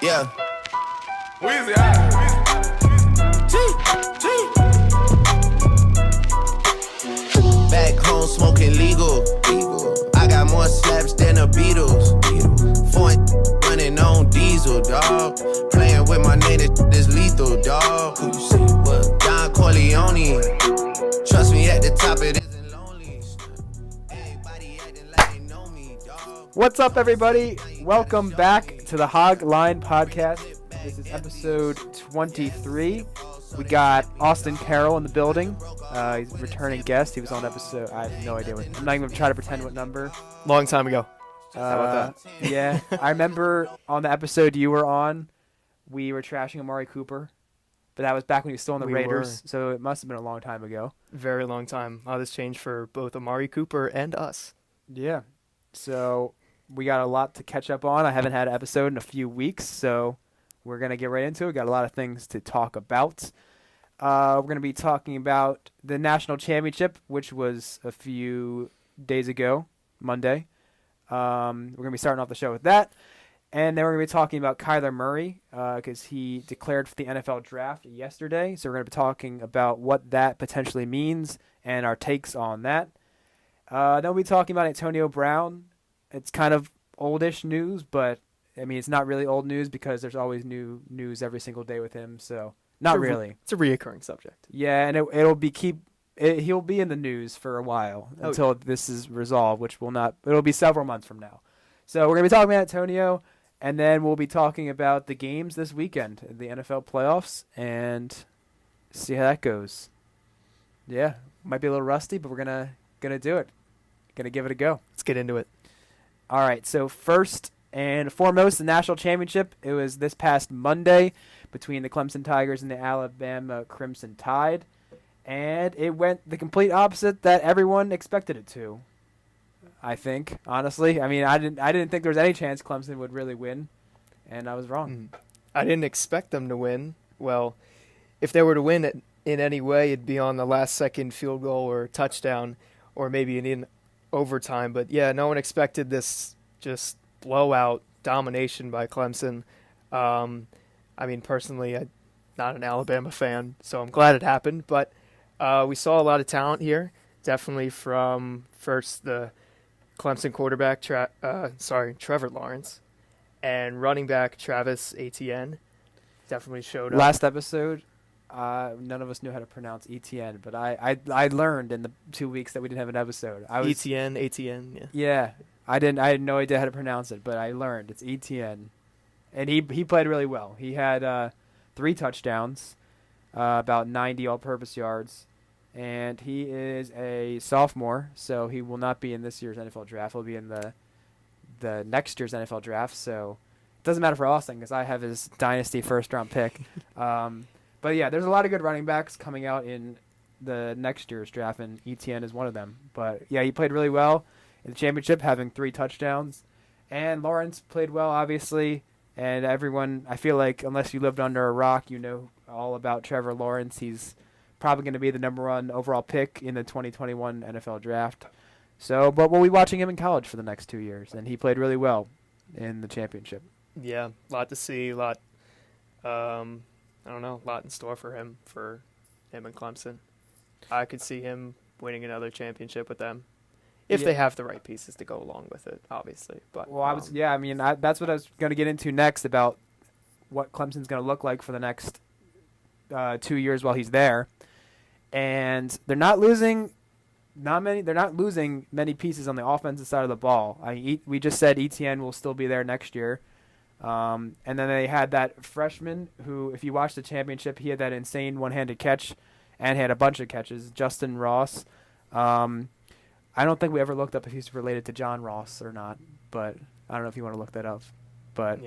Yeah. Weezy, Back home smoking legal. I got more slaps than the Beatles. Foreign running on diesel, dog. Playing with my name, this lethal, dog. Who you see? What? Don Corleone. Trust me, at the top it isn't lonely. Everybody acting like they know me, dog. What's up, everybody? Welcome back to the Hog Line Podcast. This is episode 23. We got Austin Carroll in the building. He's a returning guest. He was on episode, I have no idea what. I'm not even going to try to pretend what number. Long time ago. How about that? Yeah. I remember on the episode you were on, we were trashing Amari Cooper. But that was back when he was still on the Raiders, so it must have been a long time ago. Very long time. A lot has changed for both Amari Cooper and us. Yeah. So we got a lot to catch up on. I haven't had an episode in a few weeks, so we're going to get right into it. Got a lot of things to talk about. We're going to be talking about the national championship, which was a few days ago, Monday. We're going to be starting off the show with that. And then we're going to be talking about Kyler Murray because he declared for the NFL draft yesterday. So we're going to be talking about what that potentially means and our takes on that. Then we'll be talking about Antonio Brown. It's kind of oldish news, but I mean, it's not really old news because there's always new news every single day with him. So not really. It's a reoccurring subject. Yeah, and he'll be in the news for a while until this is resolved, which it'll be several months from now. So we're going to be talking about Antonio, and then we'll be talking about the games this weekend, the NFL playoffs, and see how that goes. Yeah, might be a little rusty, but we're gonna do it. Gonna give it a go. Let's get into it. All right, so first and foremost, the national championship. It was this past Monday between the Clemson Tigers and the Alabama Crimson Tide, and it went the complete opposite that everyone expected it to. I think, honestly, I mean, I didn't think there was any chance Clemson would really win, and I was wrong. I didn't expect them to win. Well, if they were to win it in any way, it'd be on the last-second field goal or touchdown, or maybe in overtime. But yeah, no one expected this just blowout domination by Clemson. I mean, personally, I'm not an Alabama fan, so I'm glad it happened. But we saw a lot of talent here, definitely from first the Clemson quarterback, Trevor Lawrence, and running back Travis Etienne definitely showed up. Last episode, none of us knew how to pronounce Etienne, but I learned in the 2 weeks that we didn't have an episode. Etienne, yeah. Yeah, I had no idea how to pronounce it, but I learned it's Etienne, and he played really well. He had 3 touchdowns, about 90 all-purpose yards. And he is a sophomore, so he will not be in this year's NFL draft. He'll be in the next year's NFL draft. So it doesn't matter for Austin because I have his dynasty first-round pick. But, yeah, there's a lot of good running backs coming out in the next year's draft, and Etienne is one of them. But, yeah, he played really well in the championship, having 3 touchdowns. And Lawrence played well, obviously. And everyone, I feel like, unless you lived under a rock, you know all about Trevor Lawrence. He's probably going to be the number 1 overall pick in the 2021 NFL draft. So, but we'll be watching him in college for the next 2 years, and he played really well in the championship. Yeah, a lot to see, a lot in store for him and Clemson. I could see him winning another championship with them if they have the right pieces to go along with it, obviously. But that's what I was going to get into next about what Clemson's going to look like for the next 2 years while he's there. And they're not losing many pieces on the offensive side of the ball. We just said Etienne will still be there next year. And then they had that freshman who, if you watch the championship, he had that insane one-handed catch and had a bunch of catches, Justin Ross. I don't think we ever looked up if he's related to John Ross or not, but I don't know if you want to look that up. But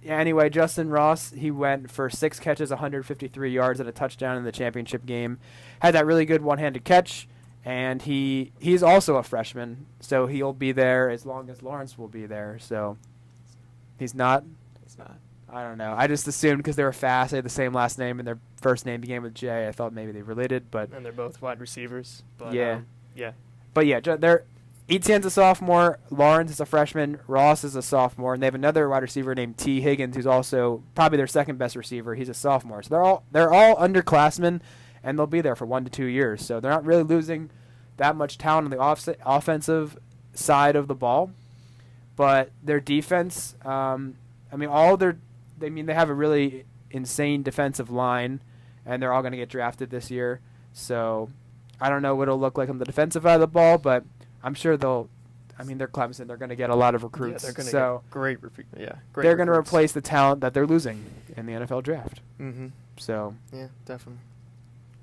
anyway, Justin Ross, he went for 6 catches, 153 yards, and a touchdown in the championship game. Had that really good one-handed catch, and he's also a freshman, so he'll be there as long as Lawrence will be there. So he's not. I don't know. I just assumed because they were fast, they had the same last name, and their first name began with J. I thought maybe they related, but and they're both wide receivers. But, yeah. Yeah. But yeah, Etienne's a sophomore. Lawrence is a freshman. Ross is a sophomore, and they have another wide receiver named T. Higgins, who's also probably their second best receiver. He's a sophomore. So they're all underclassmen, and they'll be there for 1 to 2 years. So they're not really losing that much talent on the offensive side of the ball, but their defense. They have a really insane defensive line, and they're all going to get drafted this year. So I don't know what it'll look like on the defensive side of the ball, but I'm sure they're Clemson. They're going to get a lot of recruits. Yeah, they're going to get great they're going to replace the talent that they're losing in the NFL draft. Mm-hmm. So yeah, definitely.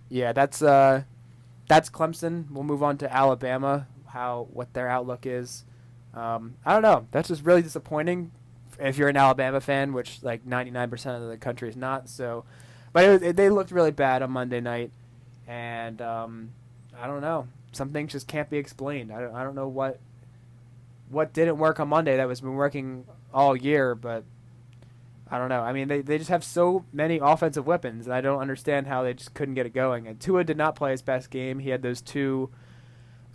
Yeah, that's Clemson. We'll move on to Alabama. What their outlook is. I don't know. That's just really disappointing if you're an Alabama fan, which like 99% of the country is not. So, but they looked really bad on Monday night, and I don't know. Some things just can't be explained. I don't know what didn't work on Monday that was been working all year, but I don't know. I mean, they just have so many offensive weapons, and I don't understand how they just couldn't get it going. And Tua did not play his best game. He had those two.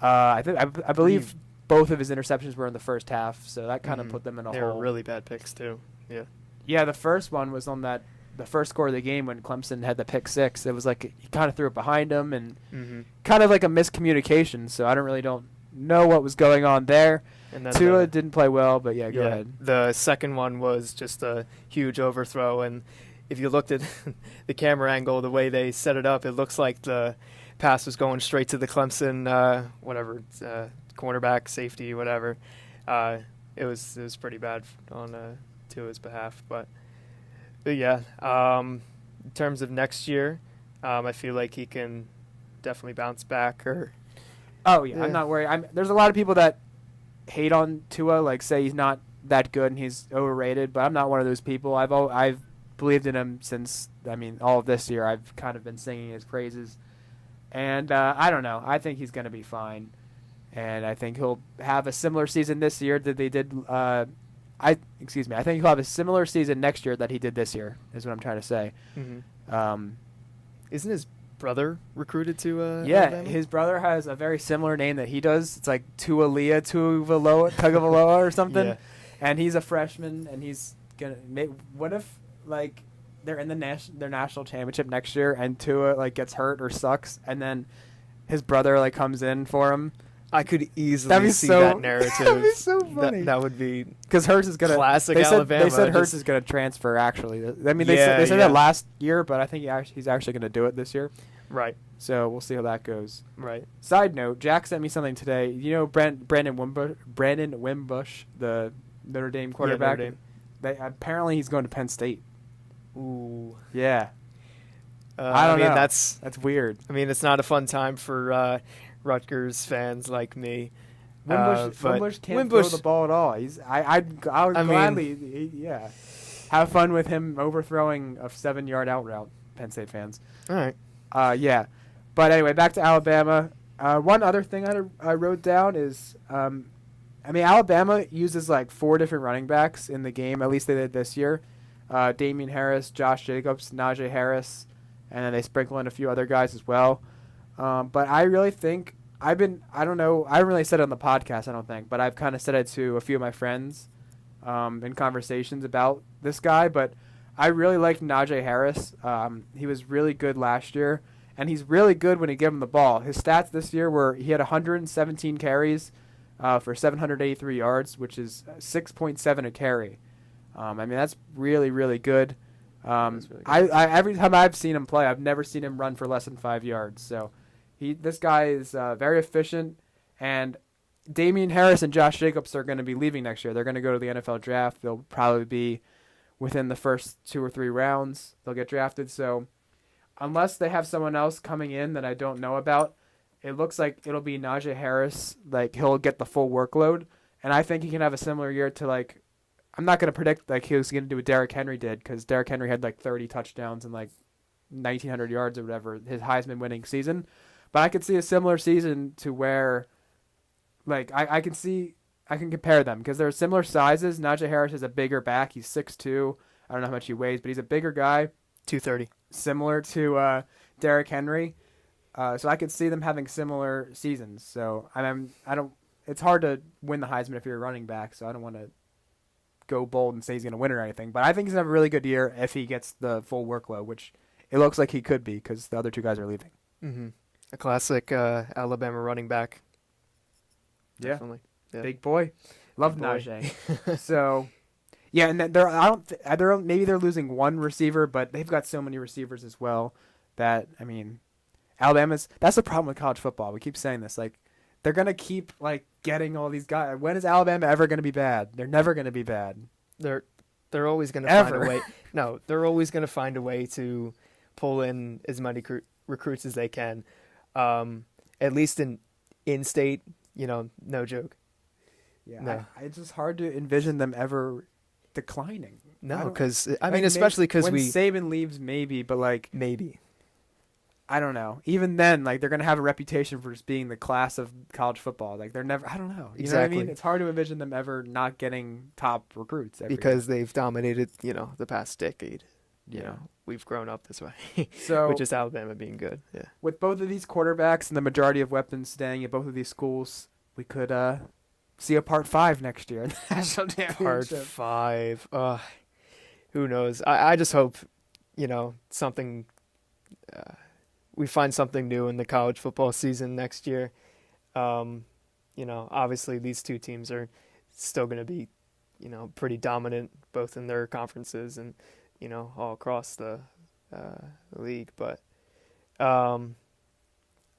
I believe both of his interceptions were in the first half, so that kind of put them in a hole. They were really bad picks too. Yeah. Yeah, the first one was on the first score of the game when Clemson had the pick six. It was like he kind of threw it behind him and kind of like a miscommunication. So I don't know what was going on there. And then Tua didn't play well, but go ahead. The second one was just a huge overthrow, and if you looked at the camera angle, the way they set it up, it looks like the pass was going straight to the Clemson cornerback, safety, whatever. It was pretty bad on Tua's behalf, but yeah. In terms of next year, I feel like he can definitely bounce back. I'm not worried. There's a lot of people that hate on Tua, like say he's not that good and he's overrated, but I'm not one of those people. I've believed in him since all of this year. I've kind of been singing his praises, and I don't know. I think he's going to be fine, and I think he'll have a similar season this year that they did. I think he'll have a similar season next year that he did this year. Is what I'm trying to say. Mm-hmm. Isn't his brother recruited to Alabama? His brother has a very similar name that he does. It's like Tualia Tagovailoa or something. Yeah. And he's a freshman, and he's gonna make. What if like they're in their national championship next year, and Tua gets hurt or sucks, and then his brother comes in for him? I could easily see that narrative. That'd be so funny. That would be because Hurts is gonna classic Alabama. They said Hurts is gonna transfer. Actually, they said that last year, but I think he's actually gonna do it this year. Right. So we'll see how that goes. Right. Side note: Jack sent me something today. You know, Brandon Wimbush, the Notre Dame quarterback. Notre Dame. Apparently he's going to Penn State. Ooh. Yeah. I don't know. That's weird. It's not a fun time for Rutgers fans like me. Wimbush can't throw the ball at all. I would gladly have fun with him overthrowing a 7-yard out route. Penn State fans. All right. Yeah. But anyway, back to Alabama. One other thing I wrote down is, Alabama uses 4 different running backs in the game. At least they did this year. Damian Harris, Josh Jacobs, Najee Harris, and then they sprinkle in a few other guys as well. But I really think I don't know, I haven't really said it on the podcast, I don't think, but I've kind of said it to a few of my friends in conversations about this guy. But I really liked Najee Harris. He was really good last year, and he's really good when you give him the ball. His stats this year were he had 117 carries for 783 yards, which is 6.7 a carry. That's really, really good. Every time I've seen him play, I've never seen him run for less than 5 yards. So this guy is very efficient. And Damian Harris and Josh Jacobs are going to be leaving next year. They're going to go to the NFL draft. They'll probably be within the first 2 or 3 rounds. They'll get drafted. So unless they have someone else coming in that I don't know about, it looks like it'll be Najee Harris. He'll get the full workload. And I think he can have a similar year to I'm not going to predict he was going to do what Derrick Henry did, because Derrick Henry had 30 touchdowns and 1,900 yards or whatever, his Heisman winning season. But I could see a similar season to where I can compare them because they're similar sizes. Najee Harris is a bigger back. He's 6'2". I don't know how much he weighs, but he's a bigger guy. 230. Similar to Derrick Henry. So I could see them having similar seasons. So it's hard to win the Heisman if you're a running back, so I don't want to go bold and say he's going to win or anything. But I think he's going to have a really good year if he gets the full workload, which it looks like he could be because the other two guys are leaving. Mm-hmm. A classic Alabama running back. Yeah. Definitely. Yeah. Big boy. Love Big boy. Najee. So, yeah, and maybe they're losing one receiver, but they've got so many receivers as well that, I mean, that's the problem with college football. We keep saying this. Like, they're going to keep, like, getting all these guys. When is Alabama ever going to be bad? They're never going to be bad. They're always going to find a way. No, they're always going to find a way to pull in as many recruits as they can. At least in state, no joke. Yeah, no. It's just hard to envision them ever declining. No, because especially because when Saban leaves, maybe, but like maybe. I don't know. Even then, like they're gonna have a reputation for just being the class of college football. Like they're never. I don't know. You know what I mean? It's hard to envision them ever not getting top recruits because they've dominated. The past decade. We've grown up this way. So which is Alabama being good. Yeah. With both of these quarterbacks and the majority of weapons staying at both of these schools, we could see a Part 5 next year in the national championship. Part 5. Who knows? I just hope something. We find something new in the college football season next year. Obviously these two teams are still going to be, pretty dominant both in their conferences and, all across the league. But I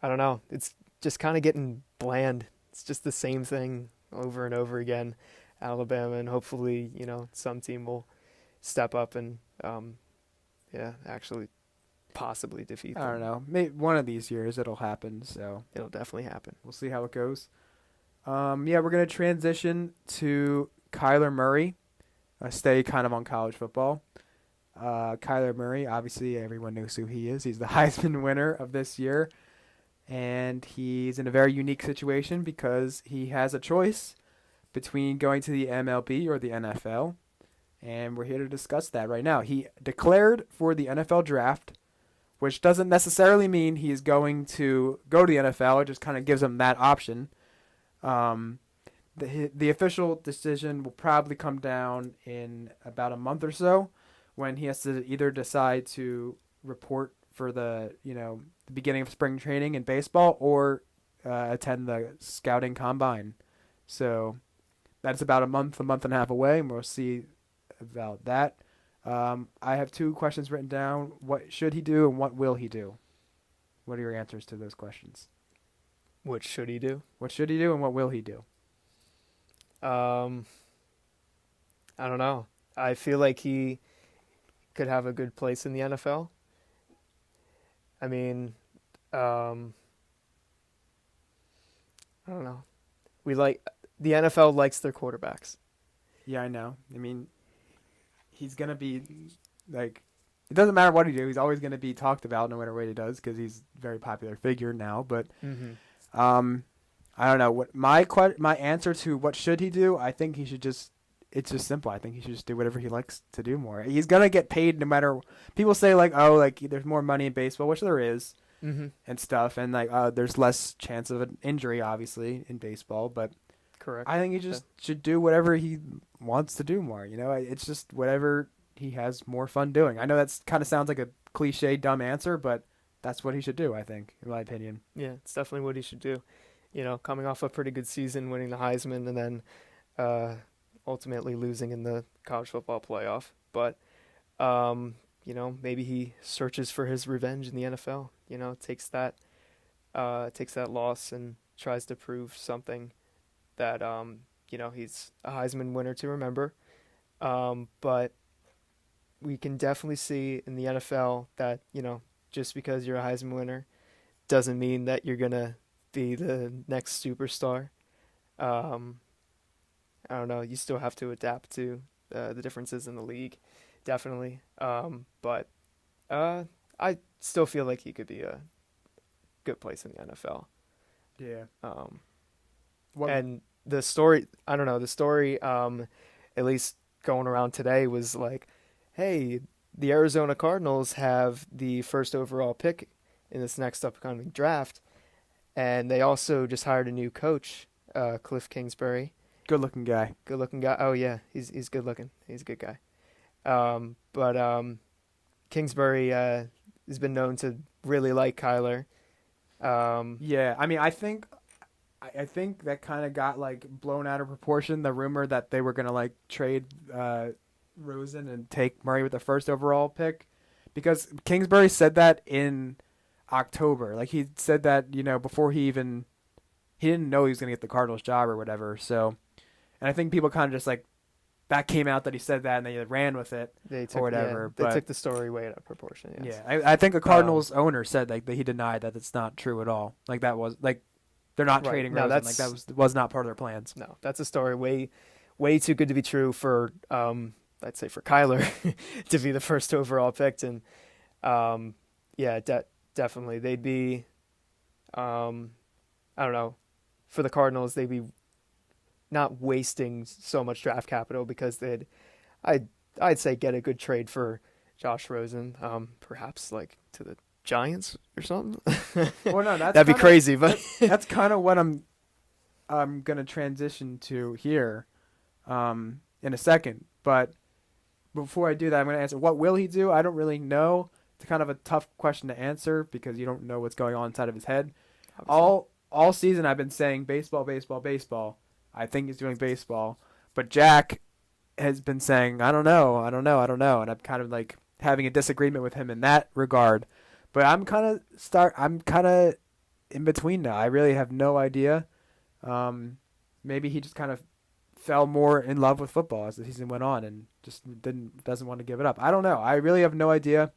don't know. It's just kind of getting bland. It's just the same thing over and over again. Alabama, and hopefully, some team will step up and, actually possibly defeat them. I don't know. Maybe one of these years it'll happen. So it'll definitely happen. We'll see how it goes. We're gonna transition to Kyler Murray. Stay kind of on college football. Kyler Murray, obviously everyone knows who he is. He's the Heisman winner of this year, and he's in a very unique situation because he has a choice between going to the MLB or the NFL, and we're here to discuss that right now. He declared for the NFL draft, which doesn't necessarily mean he's going to go to the NFL. It just kind of gives him that option. The official decision will probably come down in about a month or so when he has to either decide to report for the beginning of spring training in baseball or attend the scouting combine. So that's about a month and a half away, and we'll see about that. I have two questions written down. What should he do and what will he do? What are your answers to those questions? What should he do? What should he do and what will he do? I don't know. I feel like he could have a good place in the NFL. I mean, I don't know. The NFL likes their quarterbacks. Yeah, I know. I mean, he's going to be, like, it doesn't matter what he do. He's always going to be talked about no matter what he does because he's a very popular figure now. But I don't know. What my answer to what should he do, I think he should just, it's just simple. I think he should just do whatever he likes to do more. He's going to get paid no matter, people say like, oh, like there's more money in baseball, which there is and stuff. And like, there's less chance of an injury, obviously, in baseball. But correct. I think he just should do whatever he wants to do more. It's just whatever he has more fun doing. I know that's kind of sounds like a cliche, dumb answer, but that's what he should do, I think, in my opinion. Yeah, it's definitely what he should do. Coming off a pretty good season, winning the Heisman, and then ultimately losing in the college football playoff. But, maybe he searches for his revenge in the NFL. Takes that loss and tries to prove something that, he's a Heisman winner to remember. But we can definitely see in the NFL that, just because you're a Heisman winner doesn't mean that you're going to be the next superstar. I don't know. You still have to adapt to the differences in the league, definitely. But I still feel like he could be a good place in the NFL. Yeah. And the story, I don't know, at least going around today was like, hey, the Arizona Cardinals have the first overall pick in this next upcoming draft, and they also just hired a new coach Cliff Kingsbury. Good looking guy. Good looking guy. Oh yeah, he's good looking. He's a good guy. But Kingsbury has been known to really like Kyler. Yeah, I mean, I think that kind of got like blown out of proportion. The rumor that they were gonna like trade Rosen and take Murray with the first overall pick, because Kingsbury said that in October. Like he said that before he didn't know he was gonna get the Cardinals job or whatever. So, and I think people kind of just like that came out that he said that and they ran with it or whatever. Yeah, they took the story way out of proportion. Yes. Yeah, I think the Cardinals owner said like that he denied that it's not true at all. Like that was like they're not Right. trading No, Rosen. Like that was not part of their plans. No, that's a story way too good to be true for I'd say for Kyler to be the first overall picked, and definitely they'd be I don't know, for the Cardinals they'd be not wasting so much draft capital because I'd say get a good trade for Josh Rosen, perhaps like to the Giants or something. Well, no, that'd be crazy, but that's kind of what I'm gonna transition to here in a second. But before I do that, I'm gonna answer what will he do? I don't really know. It's kind of a tough question to answer because you don't know what's going on inside of his head. Obviously. All season I've been saying baseball, baseball, baseball. I think he's doing baseball, but Jack has been saying I don't know, and I'm kind of like having a disagreement with him in that regard. But I'm kind of in between now. I really have no idea. Maybe he just kind of fell more in love with football as the season went on and just doesn't want to give it up. I don't know. I really have no idea.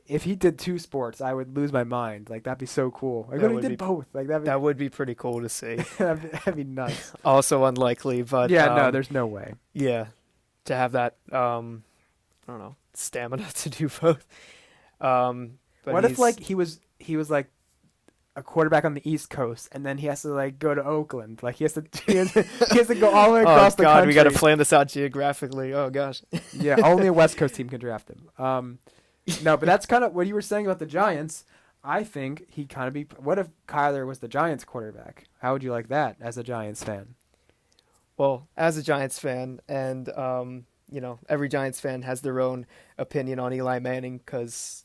If he did two sports, I would lose my mind. Like that'd be so cool. Like he did both. Like that would be pretty cool to see. that'd be nuts. Also unlikely, but yeah, no, there's no way. Yeah, to have that I don't know, stamina to do both. But what if like he was like a quarterback on the East Coast and then he has to like go to Oakland? Like he has to go all the way across the country. We got to plan this out geographically. Oh gosh. Yeah, only a West Coast team can draft him. No, but that's kind of what you were saying about the Giants. I think he kind of be. What if Kyler was the Giants quarterback? How would you like that as a Giants fan? Well, as a Giants fan, and every Giants fan has their own opinion on Eli Manning because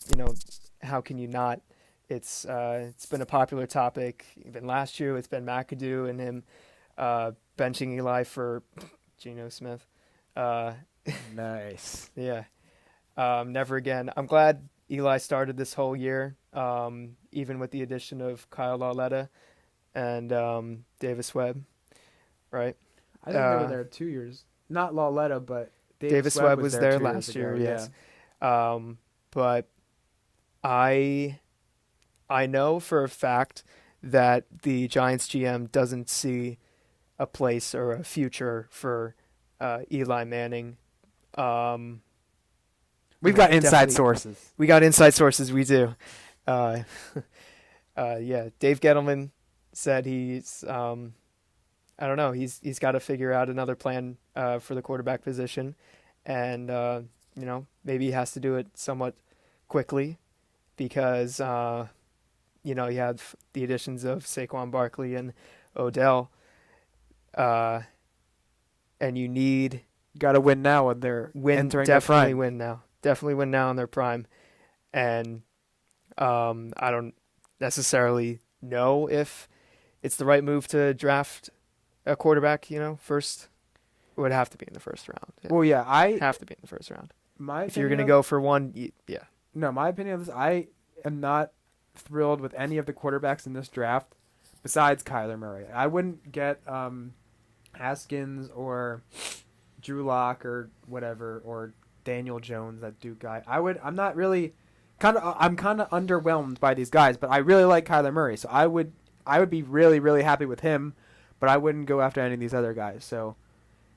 how can you not? It's been a popular topic even last year. It's been McAdoo and him benching Eli for Geno Smith. Nice. Yeah. Never again. I'm glad Eli started this whole year, even with the addition of Kyle Lauletta and Davis Webb, right? I think they were there 2 years. Not Lauletta, but Davis Webb was there last year, yes. But I know for a fact that the Giants GM doesn't see a place or a future for Eli Manning. We've got inside sources. We got inside sources. We do. Yeah. Dave Gettleman said he's. I don't know. He's got to figure out another plan for the quarterback position, and maybe he has to do it somewhat quickly, because you have the additions of Saquon Barkley and Odell, and you need. Got to win now when they're entering their prime. Definitely win now in their prime. And I don't necessarily know if it's the right move to draft a quarterback, first. It would have to be in the first round. Well, yeah, I have to be in the first round. If you're going to go for one, yeah. No, my opinion of this, I am not thrilled with any of the quarterbacks in this draft besides Kyler Murray. I wouldn't get Haskins or Drew Lock or whatever, or Daniel Jones, that Duke guy. I'm not really I'm kind of underwhelmed by these guys, but I really like Kyler Murray, so I would be really, really happy with him, but I wouldn't go after any of these other guys. So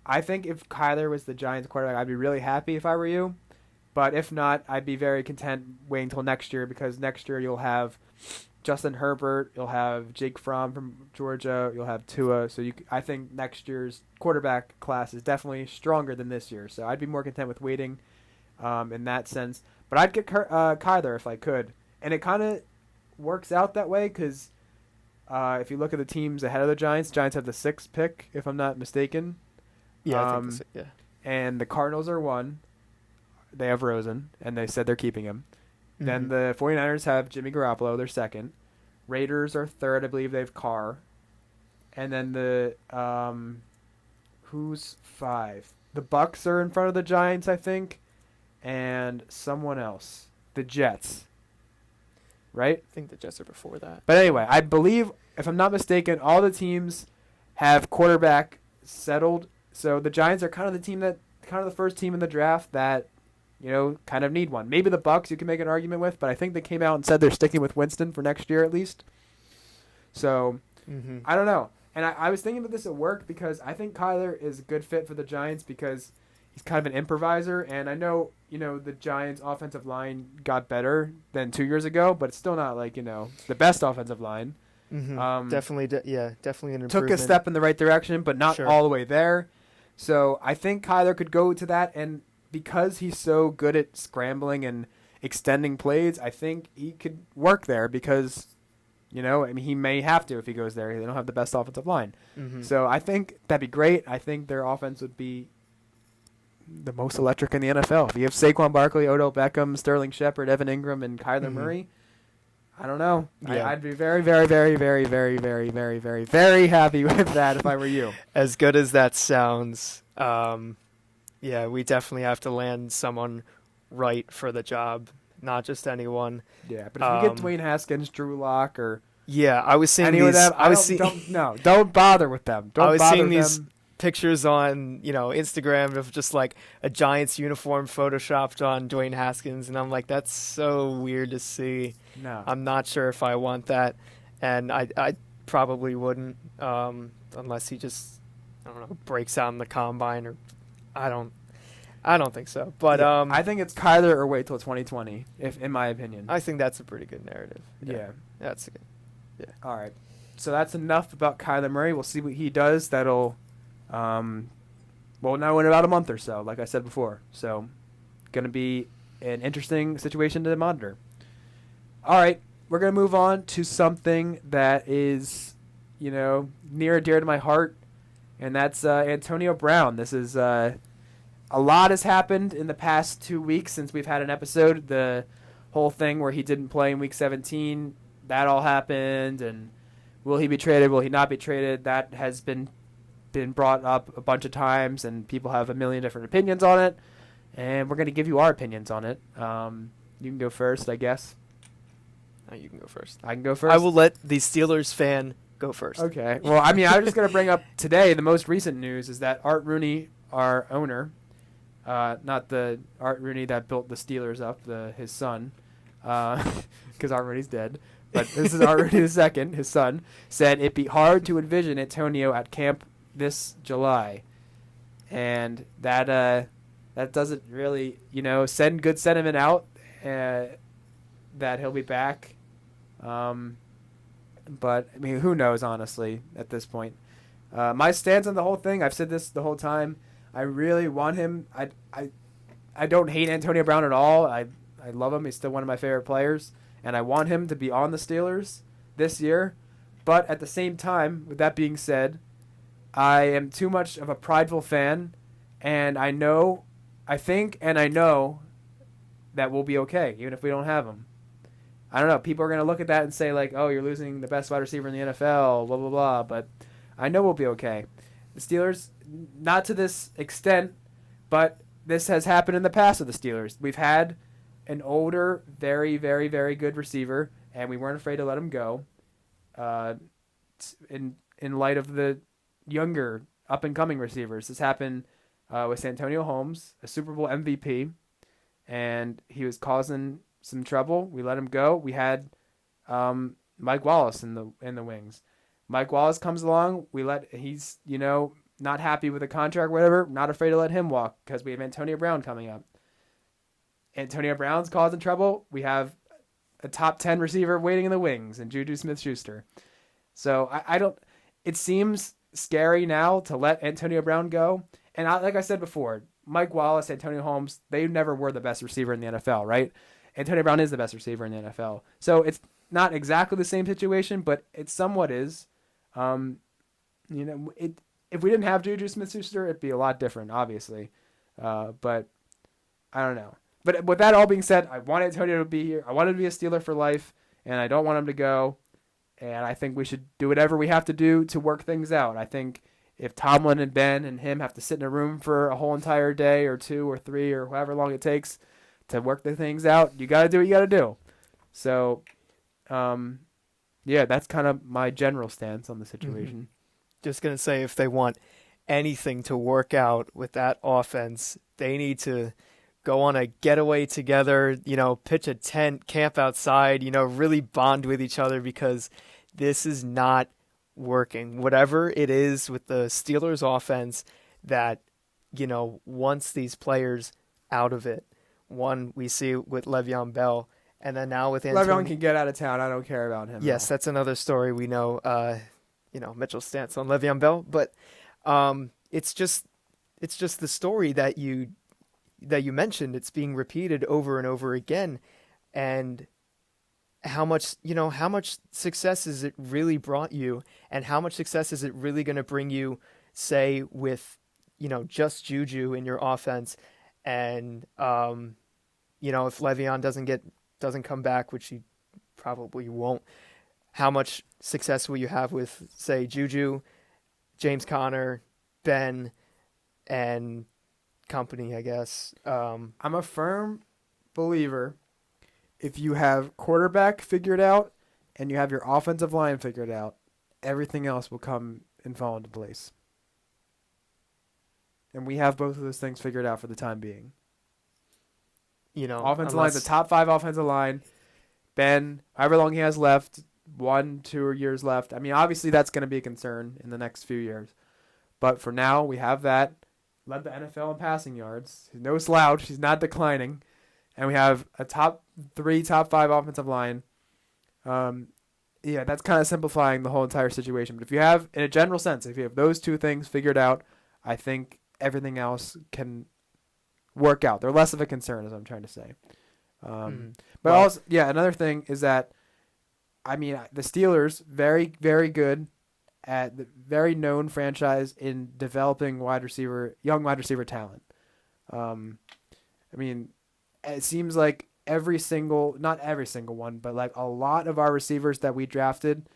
I think if Kyler was the Giants quarterback, I'd be really happy if I were you, but if not, I'd be very content waiting until next year, because next year you'll have Justin Herbert, you'll have Jake Fromm from Georgia, you'll have Tua, so I think next year's quarterback class is definitely stronger than this year, so I'd be more content with waiting in that sense. But I'd get Kyler if I could, and it kind of works out that way because if you look at the teams ahead of the Giants have the 6th pick, if I'm not mistaken. Yeah, I think yeah. And the Cardinals are 1. They have Rosen, and they said they're keeping him. Mm-hmm. Then the 49ers have Jimmy Garoppolo, they're 2nd. Raiders are 3rd, I believe they have Carr. And then the who's 5? The Bucks are in front of the Giants, I think, and someone else. The Jets. Right? I think the Jets are before that. But anyway, I believe, if I'm not mistaken, all the teams have quarterback settled. So the Giants are kind of the first team in the draft that, kind of need one. Maybe the Bucks you can make an argument with, but I think they came out and said they're sticking with Winston for next year at least. So, I don't know. And I was thinking about this at work because I think Kyler is a good fit for the Giants because he's kind of an improviser. And I know, the Giants' offensive line got better than 2 years ago, but it's still not like, the best offensive line. Mm-hmm. Definitely an improvement. Took a step in the right direction, but not all the way there. So I think Kyler could go to that. And because he's so good at scrambling and extending plays, I think he could work there because, he may have to if he goes there. They don't have the best offensive line. Mm-hmm. So I think that'd be great. I think their offense would be the most electric in the NFL. If you have Saquon Barkley, Odell Beckham, Sterling Shepard, Evan Ingram, and Kyler Murray, I don't know. Yeah. I'd be very, very, very, very, very, very, very, very, very happy with that if I were you. As good as that sounds, we definitely have to land someone right for the job, not just anyone. Yeah, but if you get Dwayne Haskins, Drew Lock, or I was seeing any these. of them, don't bother with them. I was seeing these pictures on Instagram of just like a Giants uniform photoshopped on Dwayne Haskins, and I'm like, that's so weird to see. No, I'm not sure if I want that, and I probably wouldn't unless he just breaks out in the combine, or I don't think so. But I think it's Kyler or wait till 2020, in my opinion. I think that's a pretty good narrative. Yeah. That's good. Yeah. All right. So that's enough about Kyler Murray. We'll see what he does. That'll, now in about a month or so, like I said before. So, going to be an interesting situation to monitor. All right. We're going to move on to something that is, near and dear to my heart, and that's Antonio Brown. This is a lot has happened in the past 2 weeks since we've had an episode. The whole thing where he didn't play in Week 17, that all happened, and will he be traded? Will he not be traded? That has been brought up a bunch of times, and people have a million different opinions on it, and we're going to give you our opinions on it. You can go first, I guess. No, you can go first. I can go first? I will let the Steelers fan go first. Okay. Well, I was just going to bring up today, the most recent news is that Art Rooney, our owner, not the Art Rooney that built the Steelers up, his son, because Art Rooney's dead, but this is Art Rooney II, his son, said it'd be hard to envision Antonio at camp this July. And that doesn't really, send good sentiment out that he'll be back. But, who knows, honestly, at this point. My stance on the whole thing, I've said this the whole time, I really want him. I don't hate Antonio Brown at all. I love him. He's still one of my favorite players. And I want him to be on the Steelers this year. But at the same time, with that being said, I am too much of a prideful fan. And I know that we'll be okay, even if we don't have him. I don't know. People are going to look at that and say, like, oh, you're losing the best wide receiver in the NFL, blah, blah, blah. But I know we'll be okay. The Steelers, not to this extent, but this has happened in the past with the Steelers. We've had an older, very, very, very good receiver, and we weren't afraid to let him go in light of the younger, up-and-coming receivers. This happened with Santonio Holmes, a Super Bowl MVP, and he was causing some trouble. We let him go. We had Mike Wallace in the wings. Mike Wallace comes along. He's not happy with the contract, whatever. Not afraid to let him walk because we have Antonio Brown coming up. Antonio Brown's causing trouble. We have a top 10 receiver waiting in the wings, and Juju Smith-Schuster. So I don't. It seems scary now to let Antonio Brown go. And like I said before, Mike Wallace, Antonio Holmes, they never were the best receiver in the NFL, right? Antonio Brown is the best receiver in the NFL. So not exactly the same situation, but it somewhat is. If we didn't have Juju Smith-Schuster, it'd be a lot different, obviously. But I don't know. But with that all being said, I want Antonio to be here. I want him to be a Steeler for life, and I don't want him to go. And I think we should do whatever we have to do to work things out. I think if Tomlin and Ben and him have to sit in a room for a whole entire day or 2 or 3 or however long it takes to work the things out, you got to do what you got to do. So, that's kind of my general stance on the situation. Just going to say, if they want anything to work out with that offense, they need to go on a getaway together, pitch a tent, camp outside, really bond with each other, because this is not working. Whatever it is with the Steelers offense that, wants these players out of it. One, we see with Le'Veon Bell, and then now with Antonio. Le'Veon can get out of town. I don't care about him. Yes, that's another story we know, Mitchell's stance on Le'Veon Bell, but it's just the story that you mentioned. It's being repeated over and over again, and how much success has it really brought you, and how much success is it really going to bring you, say, with just Juju in your offense, and if Le'Veon doesn't come back, which he probably won't, how much success will you have with, say, Juju, James Conner, Ben, and company, I guess. I'm a firm believer, if you have quarterback figured out and you have your offensive line figured out, everything else will come and fall into place. And we have both of those things figured out for the time being. Offensive line's a top 5 offensive line. Ben, however long he has left, 1-2 years left. I mean, obviously that's going to be a concern in the next few years. But for now, we have that. Led the NFL in passing yards. He's no slouch. He's not declining. And we have a top 3, top 5 offensive line. That's kind of simplifying the whole entire situation. But if you have, in a general sense, if you have those 2 things figured out, I think everything else can work out. They're less of a concern, as I'm trying to say. But also, another thing is that, the Steelers, very, very good at the very known franchise in developing young wide receiver talent. It seems like not every single one, but like a lot of our receivers that we drafted,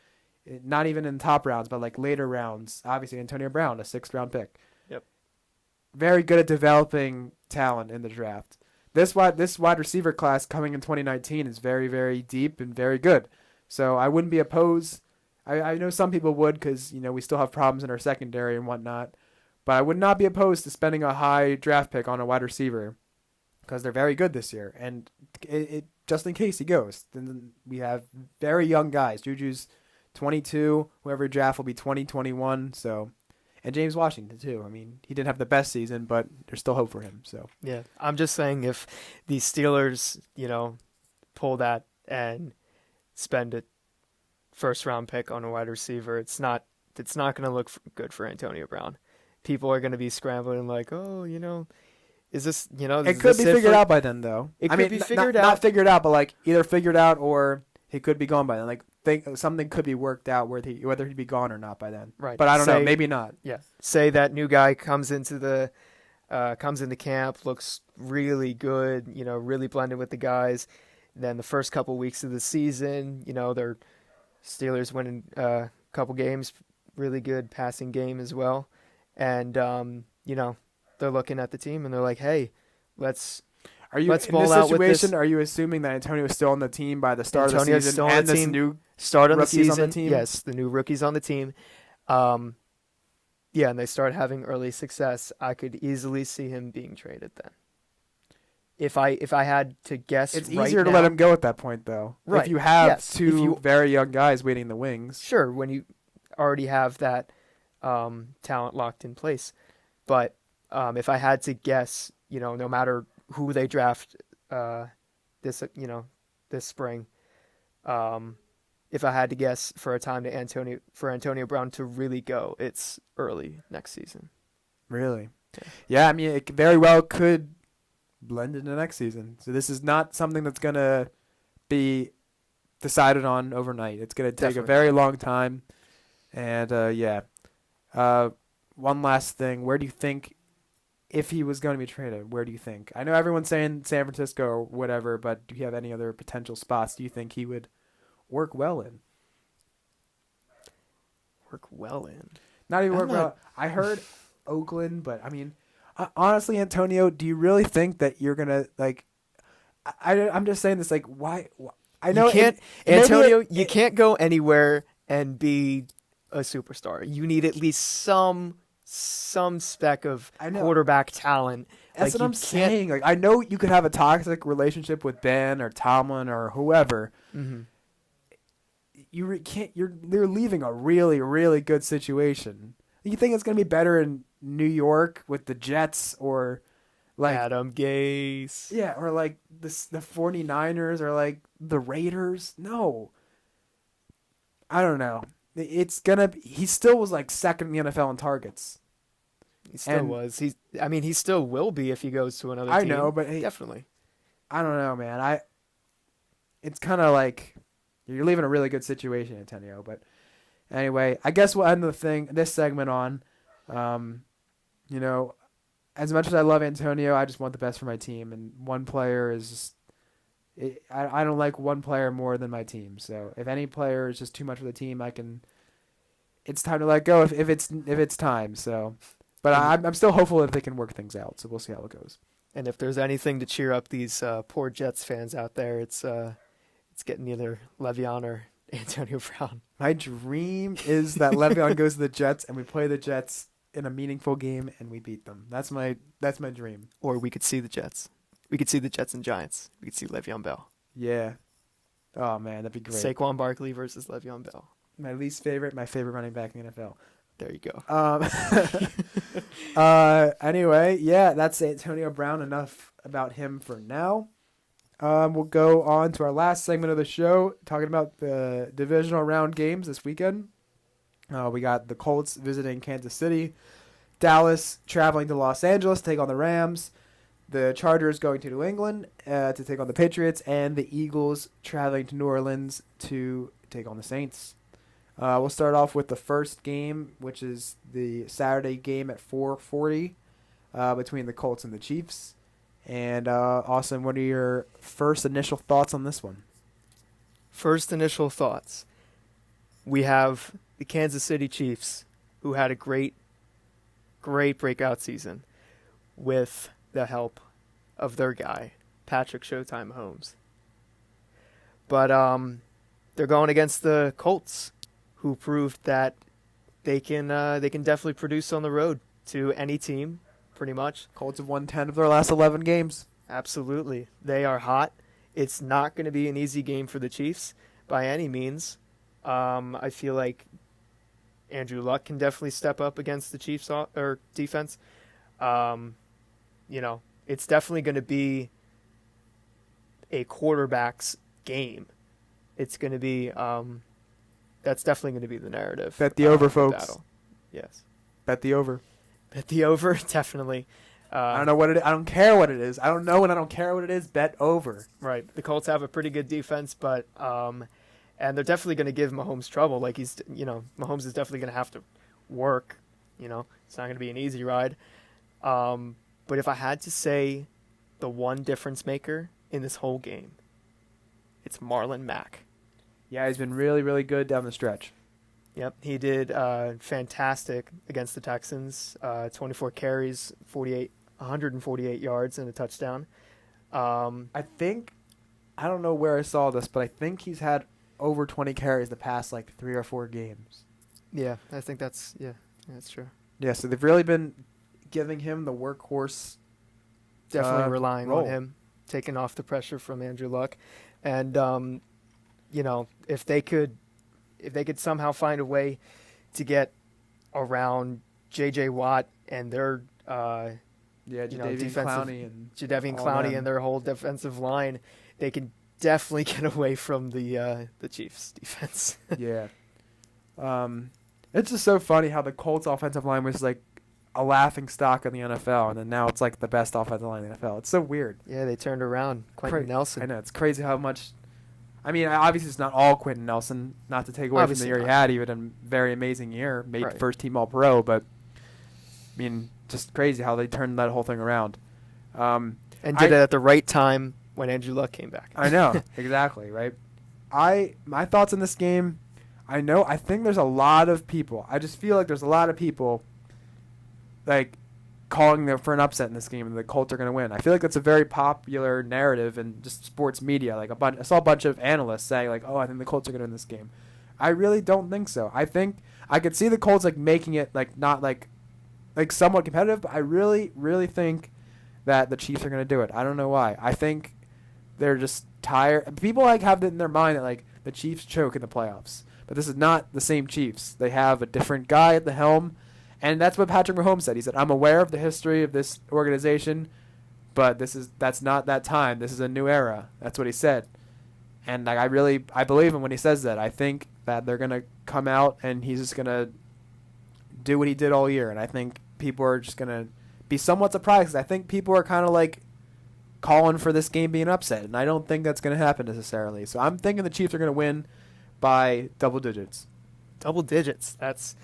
not even in top rounds, but like later rounds, obviously Antonio Brown, a 6th round pick. Yep. Very good at developing talent in the draft. This wide receiver class coming in 2019 is very, very deep and very good. So I wouldn't be opposed. I know some people would, because we still have problems in our secondary and whatnot. But I would not be opposed to spending a high draft pick on a wide receiver, because they're very good this year. And it just in case he goes, then we have very young guys. Juju's 22. Whoever draft will be 20, 21. So, and James Washington too. He didn't have the best season, but there's still hope for him. So yeah, I'm just saying, if the Steelers, pull that and spend a 1st round pick on a wide receiver, it's not going to look good for Antonio Brown. People are going to be scrambling like, is this, it could be figured out by then, though. It could be figured out. Not figured out, but like either figured out or he could be gone by then. Like something could be worked out whether he'd be gone or not by then. Right. But I don't know. Maybe not. Yeah. Say that new guy comes into camp, looks really good, really blended with the guys. Then the first couple weeks of the season, they're Steelers winning a couple games, really good passing game as well. And, they're looking at the team and they're like, hey, let's bowl out with this. In this situation, are you assuming that Antonio is still on the team by the start of the season and this new start of the season on the team? Yes, the new rookies on the team. And they start having early success. I could easily see him being traded then. If I had to guess, it's easier to let him go at that point, though. Right. If you have two very young guys waiting in the wings. Sure, when you already have that talent locked in place. But if I had to guess, no matter who they draft this spring, if I had to guess for a time for Antonio Brown to really go, it's early next season. Really? Yeah, it very well could blend into next season. So this is not something that's going to be decided on overnight. It's going to take Definitely. a very long time. And, one last thing. Where do you think, if he was going to be traded, where do you think? I know everyone's saying San Francisco or whatever, but do you have any other potential spots do you think he would work well in? Work well in? Not even work well. I heard Oakland, but, I mean, honestly, Antonio, do you really think that you're going to, like, I'm just saying this, like, why I know you can't, Antonio, you can't go anywhere and be a superstar. You need at least some speck of quarterback talent. That's what I'm saying. Like, I know you could have a toxic relationship with Ben or Tomlin or whoever. Mm-hmm. You're leaving a really, really good situation. You think it's going to be better in New York with the Jets or like Adam Gase? Yeah, or like the 49ers or like the Raiders? No. I don't know. He still was like second in the NFL in targets. He still was. He still will be if he goes to another team. I know, but definitely. I don't know, man. It's kind of like you're leaving a really good situation, Antonio. But anyway, I guess we'll end this segment on, as much as I love Antonio, I just want the best for my team, and one player is just. I don't like one player more than my team. So if any player is just too much for the team, it's time to let go if it's time. So, but I'm still hopeful that they can work things out. So we'll see how it goes. And if there's anything to cheer up these poor Jets fans out there, it's getting either Le'Veon or Antonio Brown. My dream is that Le'Veon goes to the Jets and we play the Jets in a meaningful game and we beat them. That's my dream. Or we could see the Jets. We could see the Jets and Giants. We could see Le'Veon Bell. Yeah. Oh, man, that'd be great. Saquon Barkley versus Le'Veon Bell. My favorite running back in the NFL. There you go. Anyway, yeah, that's Antonio Brown. Enough about him for now. We'll go on to our last segment of the show, talking about the divisional round games this weekend. We got the Colts visiting Kansas City, Dallas traveling to Los Angeles to take on the Rams, the Chargers going to New England to take on the Patriots, and the Eagles traveling to New Orleans to take on the Saints. We'll start off with the first game, which is the Saturday game at 4:40 between the Colts and the Chiefs. And Austin, what are your first initial thoughts on this one? First initial thoughts. We have the Kansas City Chiefs, who had a great breakout season with the help of their guy, Patrick Showtime Mahomes. But they're going against the Colts, who proved that they can definitely produce on the road to any team, pretty much. Colts have won 10 of their last 11 games. Absolutely. They are hot. It's not going to be an easy game for the Chiefs by any means. I feel like Andrew Luck can definitely step up against the Chiefs defense. It's definitely going to be a quarterback's game. It's going to be that's definitely going to be the narrative. Bet the over, folks. Battle. Yes. Bet the over. Bet the over, definitely. I don't know what it is. I don't care what it is. I don't know and I don't care what it is. Bet over. Right. The Colts have a pretty good defense, but and they're definitely going to give Mahomes trouble. Like Mahomes is definitely going to have to work. It's not going to be an easy ride. But if I had to say the one difference maker in this whole game, it's Marlon Mack. Yeah, he's been really, really good down the stretch. Yep, he did fantastic against the Texans. 24 carries, 148 yards, and a touchdown. I don't know where I saw this, but I think he's had over 20 carries the past 3 or 4 games. Yeah, I think that's true. Yeah, so they've really been giving him the workhorse. Definitely relying role on him, taking off the pressure from Andrew Luck, and if they could somehow find a way to get around J.J. Watt and their Jadeveon Clowney and their whole defensive line, they can definitely get away from the Chiefs' defense. Yeah. It's just so funny how the Colts offensive line was a laughing stock in the NFL, and then now it's the best offensive line in the NFL. It's so weird. Yeah, they turned around. Quentin Nelson. I know. It's crazy how much I mean, obviously it's not all Quentin Nelson, not to take away from the year he had, even a very amazing year, made first team All-Pro, but I mean, just crazy how they turned that whole thing around. And did it at the right time when Andrew Luck came back. I know, exactly, right? My thoughts on this game, I think there's a lot of people. I just feel like there's a lot of people like calling for an upset in this game and the Colts are going to win. I feel like that's a very popular narrative in just sports media. Like I saw a bunch of analysts saying like, "Oh, I think the Colts are going to win this game." I really don't think so. I think I could see the Colts like making it like not like somewhat competitive, but I really really think that the Chiefs are going to do it. I don't know why. I think they're just tired. People like have it in their mind that like the Chiefs choke in the playoffs. But this is not the same Chiefs. They have a different guy at the helm. And that's what Patrick Mahomes said. He said, "I'm aware of the history of this organization, but that's not that time. This is a new era." That's what he said. And like, I believe him when he says that. I think that they're going to come out and he's just going to do what he did all year. And I think people are just going to be somewhat surprised because I think people are kind of like calling for this game being upset. And I don't think that's going to happen necessarily. So I'm thinking the Chiefs are going to win by double digits. Double digits. That's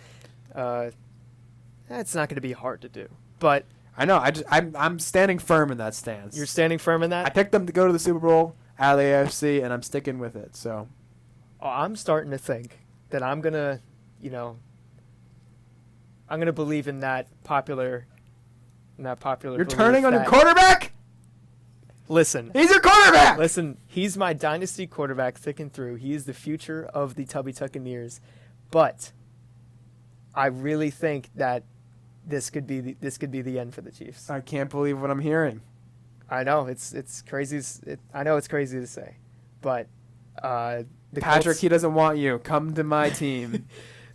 not going to be hard to do. But I know. I'm standing firm in that stance. You're standing firm in that? I picked them to go to the Super Bowl out of the AFC, and I'm sticking with it. So, I'm starting to think that I'm going to, I'm going to believe in that popular You're turning on your quarterback? Listen. He's your quarterback! Listen, he's my dynasty quarterback thick and through. He is the future of the Tubby Tuccaneers. But I really think that this could be the end for the Chiefs. I can't believe what I'm hearing. I know it's crazy. I know it's crazy to say, but Patrick, Colts, he doesn't want you. Come to my team.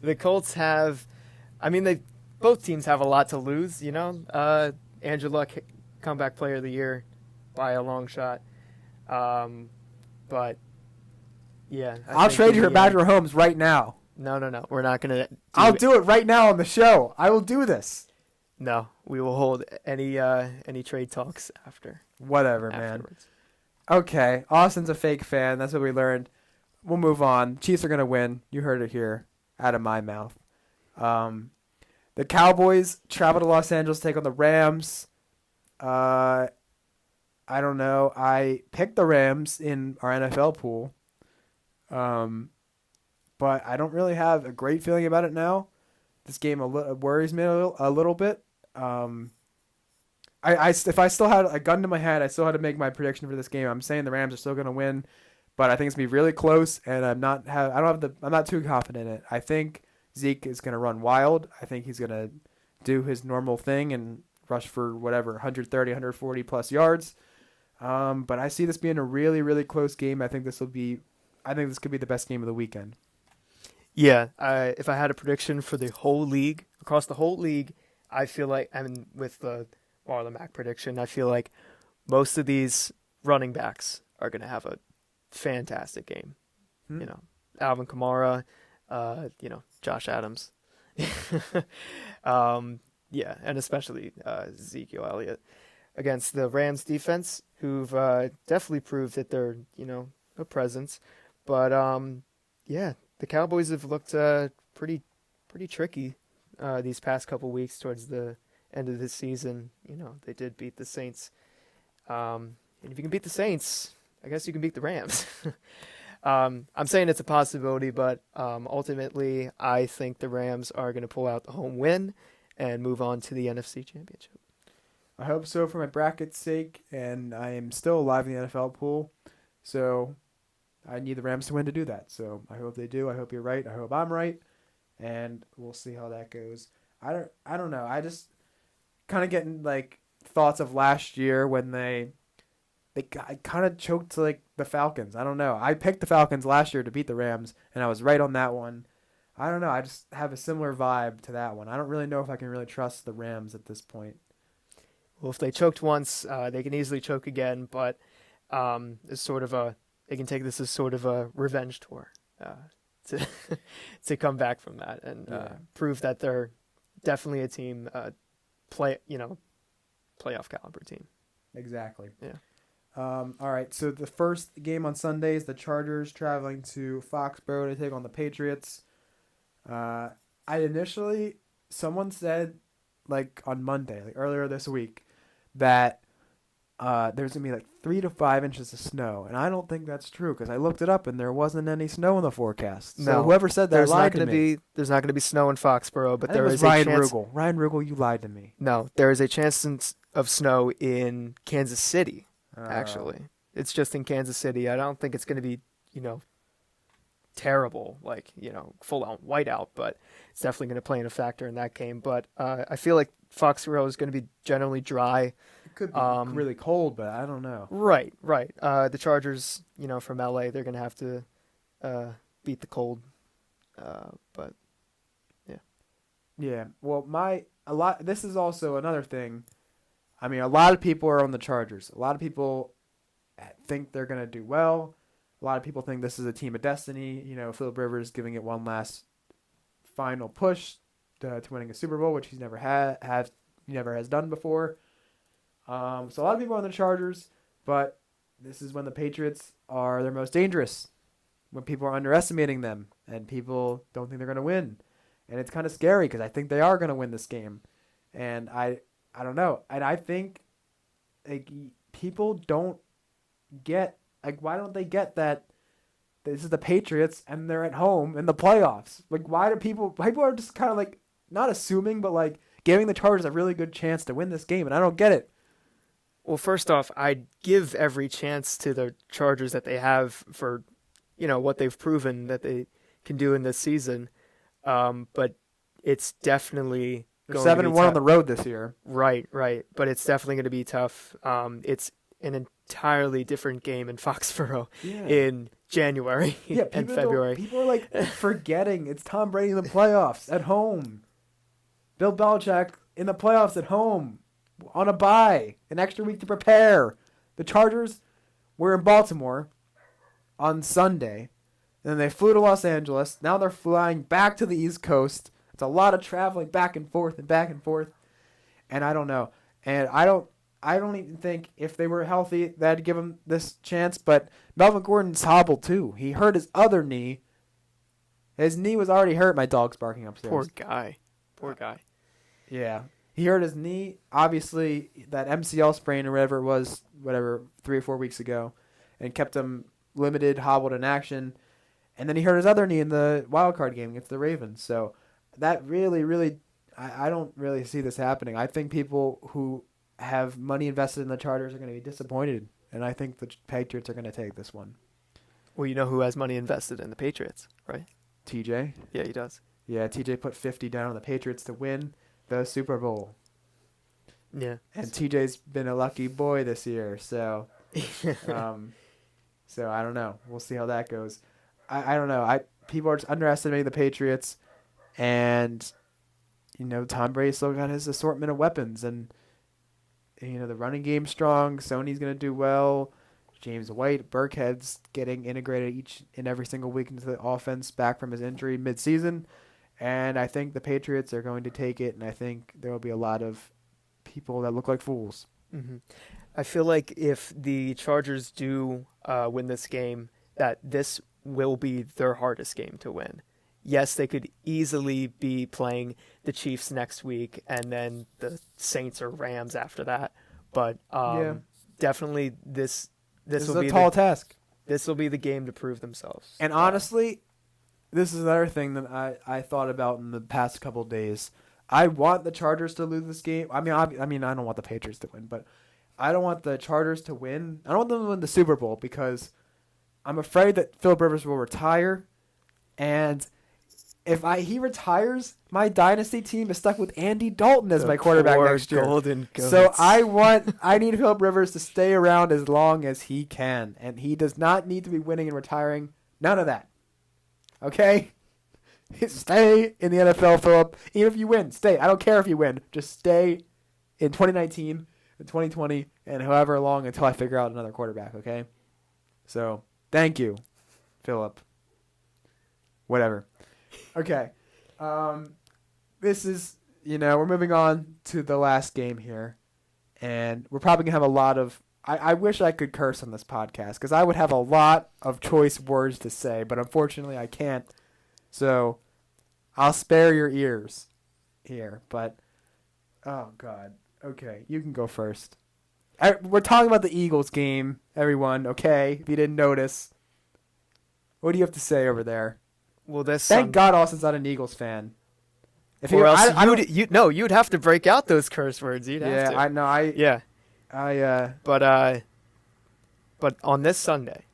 The Colts have, both teams have a lot to lose. Andrew Luck, comeback player of the year, by a long shot. But yeah, I'll trade you for Patrick Mahomes right now. No. We're not gonna. I'll do it right now on the show. I will do this. No, we will hold any trade talks after. Whatever, afterwards. Man. Okay, Austin's a fake fan. That's what we learned. We'll move on. Chiefs are gonna win. You heard it here, out of my mouth. The Cowboys travel to Los Angeles to take on the Rams. I don't know. I picked the Rams in our NFL pool. But I don't really have a great feeling about it now. This game worries me a little bit. If I still had a gun to my head, I still had to make my prediction for this game. I'm saying the Rams are still going to win, but I think it's going to be really close, and I'm not too confident in it. I think Zeke is going to run wild. I think he's going to do his normal thing and rush for 130, 140 plus yards. But I see this being a really, really close game. I think this could be the best game of the weekend. Yeah, if I had a prediction for the whole league, across the whole league, I feel like, with the Marlon Mack prediction, I feel like most of these running backs are going to have a fantastic game. Alvin Kamara, Josh Adams. Yeah, and especially Ezekiel Elliott against the Rams defense, who've definitely proved that they're, a presence. But, yeah, the Cowboys have looked pretty tricky these past couple weeks towards the end of the season. They did beat the Saints. And if you can beat the Saints, I guess you can beat the Rams. I'm saying it's a possibility, but ultimately I think the Rams are going to pull out the home win and move on to the NFC Championship. I hope so for my bracket's sake, and I am still alive in the NFL pool, so I need the Rams to win to do that. So I hope they do. I hope you're right. I hope I'm right, and we'll see how that goes. I don't know. I just kind of getting like thoughts of last year when they kind of choked like the Falcons. I don't know. I picked the Falcons last year to beat the Rams, and I was right on that one. I don't know. I just have a similar vibe to that one. I don't really know if I can really trust the Rams at this point. Well, if they choked once, they can easily choke again, but it's sort of they can take this as sort of a revenge tour to come back from that and prove that they're definitely a team, playoff caliber team. Exactly. Yeah. All right, so the first game on Sunday is the Chargers traveling to Foxborough to take on the Patriots. Someone said, like on Monday, like earlier this week, that there's going to be like 3 to 5 inches of snow. And I don't think that's true because I looked it up and there wasn't any snow in the forecast. So whoever said that lied to me. There's not going to be snow in Foxborough, but there is Ryan a chance. Rugel. Ryan Rugel, you lied to me. No, there is a chance of snow in Kansas City, actually. It's just in Kansas City. I don't think it's going to be, terrible, like, full-on whiteout, but it's definitely going to play in a factor in that game. But I feel like Foxborough is going to be generally dry. It could be really cold, but I don't know. Right. The Chargers, from LA, they're going to have to beat the cold. But yeah. Yeah. Well, this is also another thing. I mean, a lot of people are on the Chargers. A lot of people think they're going to do well. A lot of people think this is a team of destiny. Philip Rivers giving it one last final push to winning a Super Bowl, which he's never never has done before. So a lot of people are on the Chargers, but this is when the Patriots are their most dangerous, when people are underestimating them and people don't think they're going to win. And it's kind of scary because I think they are going to win this game. And I don't know. And I think people don't get, why don't they get that this is the Patriots and they're at home in the playoffs? Why do people are just kind of not assuming, but giving the Chargers a really good chance to win this game. And I don't get it. Well, first off, I'd give every chance to the Chargers that they have for, what they've proven that they can do in this season. But it's definitely They're 7-1 on the road this year. Right. But it's definitely going to be tough. It's an entirely different game in Foxborough in January and February. People are forgetting it's Tom Brady in the playoffs at home. Bill Belichick in the playoffs at home on a bye, an extra week to prepare. The Chargers were in Baltimore on Sunday, and then they flew to Los Angeles. Now they're flying back to the East Coast. It's a lot of traveling back and forth. And I don't know. And I don't even think if they were healthy, that'd give them this chance. But Melvin Gordon's hobbled too. He hurt his other knee. His knee was already hurt. My dog's barking upstairs. Poor guy. Yeah. He hurt his knee. Obviously, that MCL sprain or whatever it was, 3 or 4 weeks ago, and kept him limited, hobbled in action. And then he hurt his other knee in the wild card game against the Ravens. So that really, I don't really see this happening. I think people who have money invested in the Chargers are going to be disappointed, and I think the Patriots are going to take this one. Well, you know who has money invested in the Patriots, right? TJ? Yeah, he does. Yeah, TJ put 50 down on the Patriots to win the Super Bowl. Yeah. And TJ's been a lucky boy this year, so so I don't know. We'll see how that goes. I don't know. People are just underestimating the Patriots, and Tom Brady's still got his assortment of weapons, and the running game's strong. Sony's going to do well. James White, Burkhead's getting integrated each and every single week into the offense back from his injury mid-season. And I think the Patriots are going to take it, and I think there will be a lot of people that look like fools. Mm-hmm. I feel like if the Chargers do win this game, that this will be their hardest game to win. Yes, they could easily be playing the Chiefs next week and then the Saints or Rams after that. But definitely this will be a tall task. This will be the game to prove themselves. And honestly, this is another thing that I thought about in the past couple of days. I want the Chargers to lose this game. I mean, I don't want the Patriots to win, but I don't want the Chargers to win. I don't want them to win the Super Bowl because I'm afraid that Philip Rivers will retire, and if he retires, my dynasty team is stuck with Andy Dalton as my quarterback next year. Golden goats. So I need Philip Rivers to stay around as long as he can, and he does not need to be winning and retiring. None of that. Okay? Stay in the NFL, Philip. Even if you win, stay. I don't care if you win. Just stay in 2019, in 2020, and however long until I figure out another quarterback, okay? So, thank you, Philip. Whatever. Okay. This is, we're moving on to the last game here. And we're probably going to have a lot of I wish I could curse on this podcast because I would have a lot of choice words to say, but unfortunately I can't. So I'll spare your ears here. But, oh, God. Okay, you can go first. We're talking about the Eagles game, everyone, okay? If you didn't notice. What do you have to say over there? Well, Thank God Austin's not an Eagles fan. Or else you'd have to break out those curse words. You'd have to. Yeah, I know. But on this Sunday,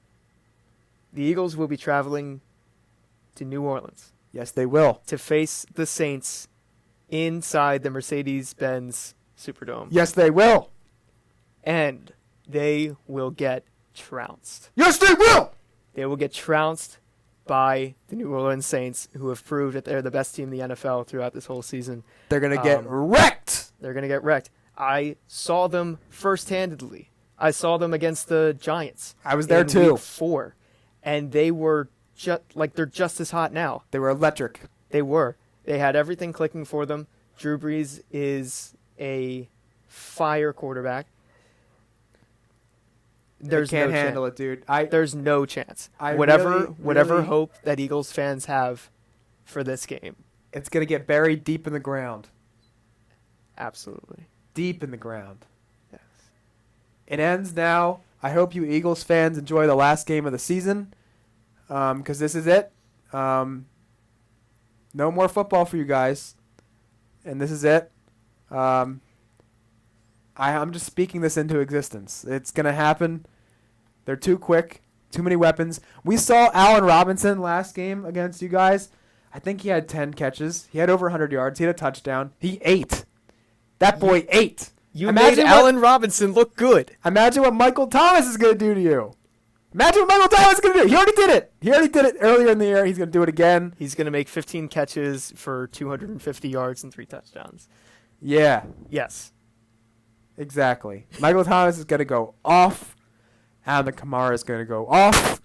the Eagles will be traveling to New Orleans. Yes, they will. To face the Saints inside the Mercedes-Benz Superdome. Yes, they will. And they will get trounced. Yes, they will. They will get trounced by the New Orleans Saints, who have proved that they're the best team in the NFL throughout this whole season. They're going to get wrecked. They're going to get wrecked. I saw them first-handedly. I saw them against the Giants. I was there too. Week 4, and they were they're just as hot now. They were electric. They were. They had everything clicking for them. Drew Brees is fire quarterback. There's can't no handle chance. it, dude. There's no chance. I whatever really, hope that Eagles fans have for this game, it's gonna get buried deep in the ground. Absolutely. Deep in the ground. Yes. It ends now. I hope you Eagles fans enjoy the last game of the season, because this is it. No more football for you guys, and this is it. I'm just speaking this into existence. It's gonna happen. They're too quick, too many weapons. We saw Allen Robinson last game against you guys. I think he had 10 catches. He had over 100 yards. He had a touchdown. He ate. That boy ate. You made Allen Robinson look good. Imagine what Michael Thomas is going to do to you. Imagine what Michael Thomas is going to do. He already did it. He already did it earlier in the year. He's going to do it again. He's going to make 15 catches for 250 yards and 3 touchdowns. Yeah. Yes. Exactly. Michael Thomas is going to go off. Alvin Kamara is going to go off.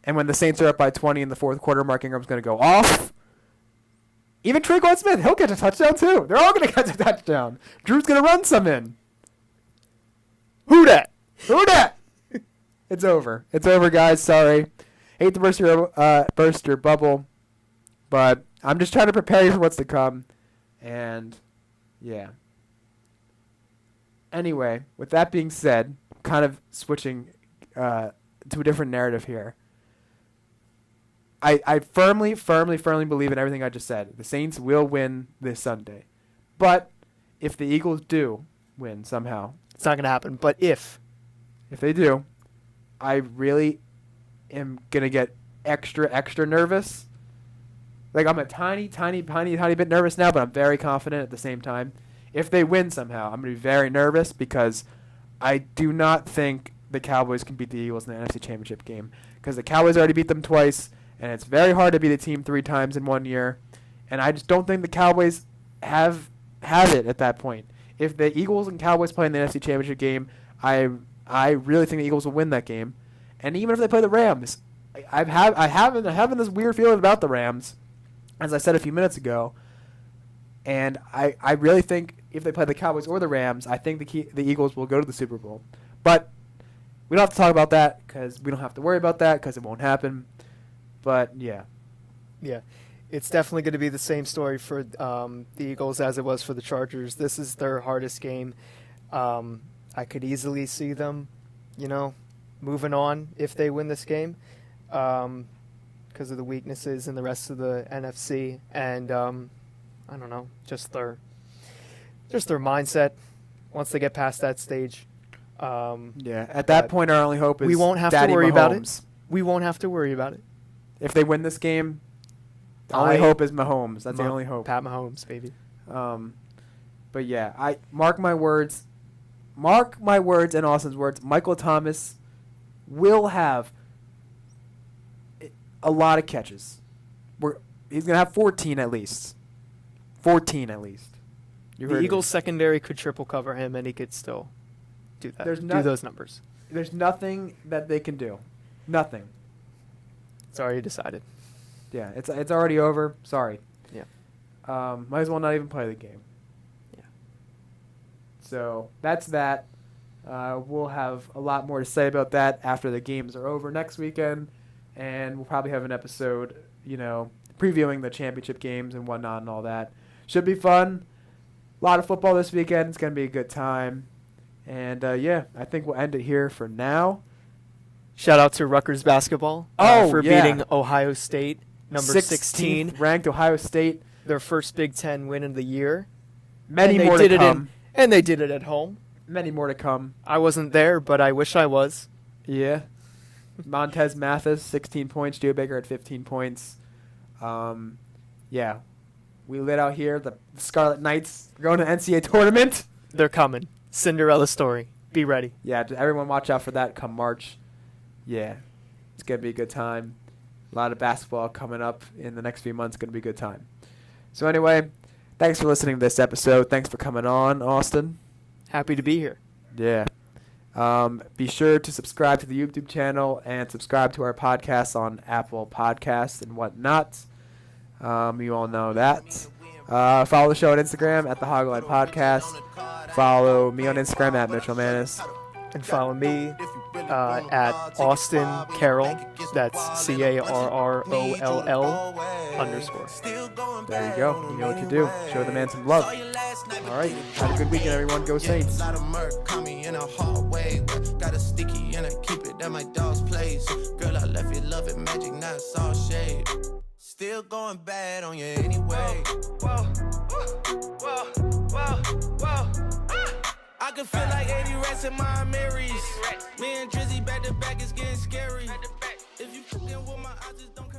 And when the Saints are up by 20 in the fourth quarter, Mark Ingram's going to go off. Even Tre'Quan Smith, he'll catch a touchdown too. They're all going to catch a touchdown. Drew's going to run some in. Who dat? Who dat? It's over. It's over, guys. Sorry. Hate to burst your bubble, but I'm just trying to prepare you for what's to come. And, yeah. Anyway, with that being said, kind of switching to a different narrative here. I firmly believe in everything I just said. The Saints will win this Sunday. But if the Eagles do win somehow. It's not going to happen. But if they do, I really am going to get extra nervous. Like, I'm a tiny bit nervous now, but I'm very confident at the same time. If they win somehow, I'm going to be very nervous because I do not think the Cowboys can beat the Eagles in the NFC Championship game. Because the Cowboys already beat them twice. And it's very hard to beat a team 3 times in 1 year. And I just don't think the Cowboys have it at that point. If the Eagles and Cowboys play in the NFC Championship game, I really think the Eagles will win that game. And even if they play the Rams, I have this weird feeling about the Rams, as I said a few minutes ago. And I really think if they play the Cowboys or the Rams, I think the Eagles will go to the Super Bowl. But we don't have to talk about that because we don't have to worry about that because it won't happen. But, yeah. Yeah. It's definitely going to be the same story for the Eagles as it was for the Chargers. This is their hardest game. I could easily see them, moving on if they win this game because of the weaknesses in the rest of the NFC. And, I don't know, just their mindset once they get past that stage. Yeah, at that point, our only hope is we won't have Daddy to worry Mahomes. about it. We won't have to worry about it. If they win this game, the only hope is Mahomes. That's the only hope. Pat Mahomes, baby. But yeah, I mark my words and Austin's words. Michael Thomas will have a lot of catches. He's gonna have 14 at least. 14 at least. The Eagles secondary could triple cover him, and he could still do that. Do those numbers. There's nothing that they can do. Nothing. It's already decided. Yeah, it's already over. Sorry. Yeah. Might as well not even play the game. Yeah. So that's that. We'll have a lot more to say about that after the games are over next weekend, and we'll probably have an episode, previewing the championship games and whatnot and all that. Should be fun. A lot of football this weekend. It's going to be a good time. And, I think we'll end it here for now. Shout out to Rutgers basketball for beating Ohio State, number 16. Ranked Ohio State. Their first Big Ten win of the year. Many more to come. And they did it at home. Many more to come. I wasn't there, but I wish I was. Yeah. Montez Mathis, 16 points. Joe Baker at 15 points. We lit out here. The Scarlet Knights are going to NCAA tournament. They're coming. Cinderella story. Be ready. Yeah, everyone watch out for that come March. Yeah, it's going to be a good time. A lot of basketball coming up in the next few months. Going to be a good time. So anyway, thanks for listening to this episode. Thanks for coming on, Austin. Happy to be here. Yeah. Be sure to subscribe to the YouTube channel and subscribe to our podcast on Apple Podcasts and whatnot. You all know that. Follow the show on Instagram at the Hog Line Podcast. Follow me on Instagram at Mitchell Manis. And follow me at Austin Carroll. That's CARROLL_. There you go. You know what to do. Show the man some love. All right. Have a good weekend, everyone. Go Saints. Got a sticky and I keep it at my dog's place. Girl, I left you love it, magic, not all shade. Still going bad on you anyway. I can feel like 80 rats in my Marys. Me and Drizzy back to back is getting scary. If you fucking with my eyes, just don't